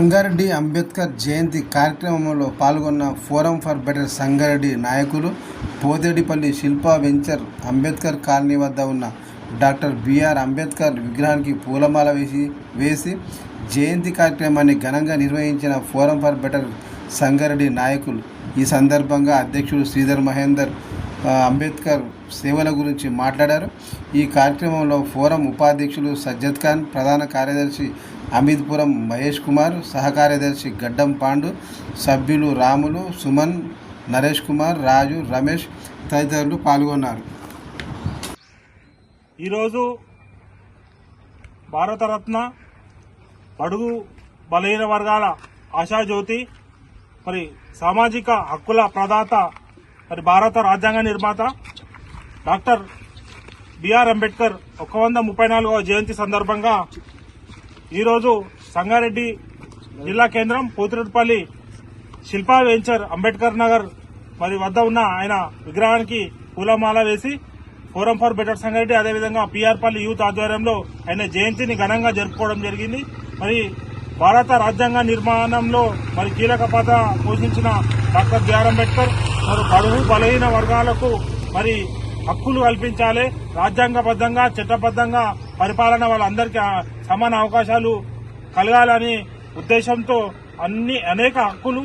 సంగారెడ్డి అంబేద్కర్ జయంతి కార్యక్రమంలో పాల్గొన్న forum for better Sangareddy నాయకులు పోతేడిపల్లి శిల్పా వెంచర్ అంబేద్కర్ కాలనీ వద్ద ఉన్న డాక్టర్ బిఆర్ అంబేద్కర్ విగ్రహానికి పూలమాల వేసి జయంతి కార్యక్రమాన్ని ఘనంగా నిర్వహించిన ఫోరం ఫర్ బెటర్ సంగారెడ్డి నాయకులు. ఈ సందర్భంగా అధ్యక్షుడు శ్రీధర్ మహేందర్ అంబేద్కర్ సేవల గురించి మాట్లాడారు. ఈ కార్యక్రమంలో ఫోరం ఉపాధ్యక్షులు సజ్జద్ ఖాన్, ప్రధాన కార్యదర్శి అమిద్పురం మహేష్ కుమార్, సహకార్యదర్శి గడ్డం పాండు, సభ్యులు రాములు, సుమన్, నరేష్ కుమార్, రాజు, రమేష్ తదితరులు పాల్గొన్నారు. ఈరోజు భారతరత్న బడుగు బలహీన వర్గాల ఆశాజ్యోతి, మరి సామాజిక హక్కుల ప్రదాత, మరి భారత రాజ్యాంగ నిర్మాత డాక్టర్ బిఆర్ అంబేద్కర్ 134వ జయంతి సందర్భంగా ఈరోజు సంగారెడ్డి జిల్లా కేంద్రం పోతిరెడ్డిపల్లి శిల్పా వెంచర్ అంబేద్కర్ నగర్ మరి వద్ద ఉన్న ఆయన విగ్రహానికి పూలమాల వేసి ఫోరం ఫర్ బెటర్ సంగారెడ్డి, అదేవిధంగా పిఆర్పల్లి యూత్ ఆధ్వర్యంలో ఆయన జయంతిని ఘనంగా జరుపుకోవడం జరిగింది. మరి భారత రాజ్యాంగ నిర్మాణంలో మరి కీలక పాత్ర పోషించిన డాక్టర్ బిఆర్ అంబేద్కర్ మరి బడుగు బలహీన వర్గాలకు మరి హక్కులు కల్పించాలి, రాజ్యాంగబద్ధంగా చట్టబద్ధంగా పరిపాలన వాళ్ళందరికీ సమాన అవకాశాలు కలగాలని ఉద్దేశంతో అనేక హక్కులు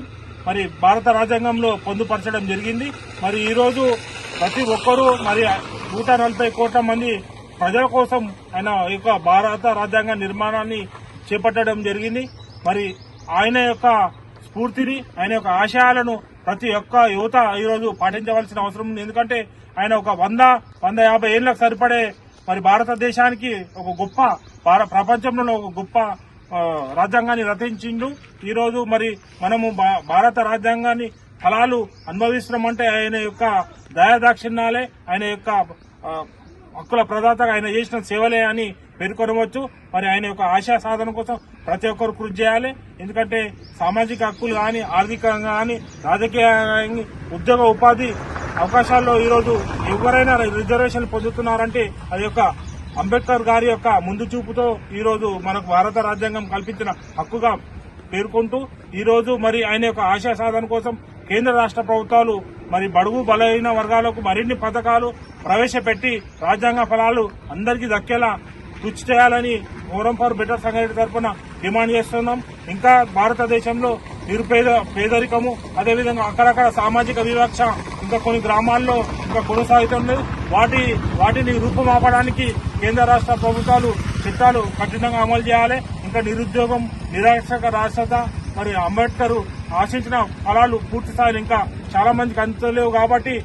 మరి భారత రాజ్యాంగంలో పొందుపరచడం జరిగింది. మరి ఈరోజు ప్రతి ఒక్కరూ మరి 140 కోట్ల మంది ప్రజల కోసం ఆయన యొక్క భారత రాజ్యాంగ నిర్మాణాన్ని చేపట్టడం జరిగింది. మరి ఆయన యొక్క స్ఫూర్తిని, ఆయన యొక్క ఆశయాలను ప్రతి ఒక్క యువత ఈరోజు పాటించవలసిన అవసరం ఉంది. ఎందుకంటే ఆయన ఒక 100-150 ఏళ్లకు సరిపడే మరి భారతదేశానికి ఒక గొప్ప ప్రపంచంలో ఒక గొప్ప రాజ్యాంగాన్ని రచించిండు. ఈరోజు మరి మనము భారత రాజ్యాంగాన్ని ఫలాలు అనుభవిస్తున్నామంటే ఆయన యొక్క దయాదాక్షిణ్యాలే, ఆయన యొక్క హక్కుల ప్రదాతగా ఆయన చేసిన సేవలే అని పేర్కొనవచ్చు. మరి ఆయన యొక్క ఆశయ సాధన కోసం ప్రతి ఒక్కరు కృషి చేయాలి. ఎందుకంటే సామాజిక హక్కులు కానీ, ఆర్థికంగా కానీ, రాజకీయ, ఉద్యోగ ఉపాధి అవకాశాల్లో ఈరోజు ఎవరైనా రిజర్వేషన్లు పొందుతున్నారంటే అది యొక్క అంబేద్కర్ గారి యొక్క ముందు చూపుతో ఈరోజు మనకు భారత రాజ్యాంగం కల్పించిన హక్కుగా పేర్కొంటూ ఈరోజు మరి ఆయన యొక్క ఆశయ సాధన కోసం కేంద్ర రాష్ట్ర ప్రభుత్వాలు మరి బడుగు బలహీన వర్గాలకు మరిన్ని పథకాలు ప్రవేశపెట్టి రాజ్యాంగ ఫలాలు అందరికీ దక్కేలా కృషి చేయాలని ఫోరం ఫర్ బెటర్ సంగారెడ్డి తరఫున డిమాండ్ చేస్తున్నాం. ఇంకా భారతదేశంలో పేదరికము, అదేవిధంగా అక్కడక్కడ సామాజిక వివక్ష ఇంకా కొన్ని గ్రామాల్లో ఇంకా కొనసాగుతుంది. వాటిని రూపుమాపడానికి కేంద్ర రాష్ట్ర ప్రభుత్వాలు చట్టాలు కఠినంగా అమలు చేయాలి. ఇంకా నిరుద్యోగం, నిరాక్షరత, మరి అంబేద్కర్ ఆశించిన ఫలాలు పూర్తి స్థాయిలో ఇంకా చాలా మందికి అందుతలేవు. కాబట్టి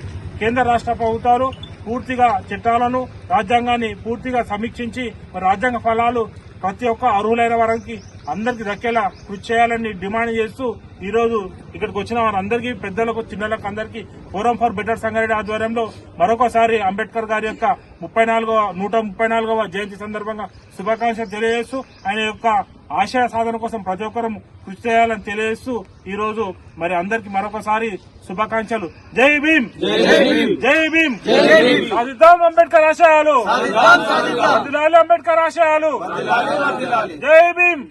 కేంద్ర రాష్ట్ర ప్రభుత్వాలు పూర్తిగా చట్టాలను, రాజ్యాంగాన్ని పూర్తిగా సమీక్షించి మరి రాజ్యాంగ ఫలాలు ప్రతి ఒక్క అర్హులైన వారికి అందరికీ దక్కేలా కృషి చేయాలని డిమాండ్ చేస్తూ ఈరోజు ఇక్కడికి వచ్చిన వారందరికీ, పెద్దలకు, చిన్నలకు అందరికీ ఫోరం ఫర్ బెటర్ సంగారెడ్డి ఆధ్వర్యంలో మరొకసారి అంబేద్కర్ గారి యొక్క 134వ జయంతి సందర్భంగా శుభాకాంక్షలు తెలియజేస్తూ ఆయన యొక్క ఆశయ సాధన కోసం ప్రతి ఒక్కరూ కృషి చేయాలని తెలియజేస్తూ ఈరోజు మరి అందరికీ మరొకసారి శుభాకాంక్షలు. జై భీమ్, జై భీమ్, సాధిద్దాం అంబేద్కర్ ఆశయాలు, అంబేద్కర్ ఆశయాలు. జై భీమ్.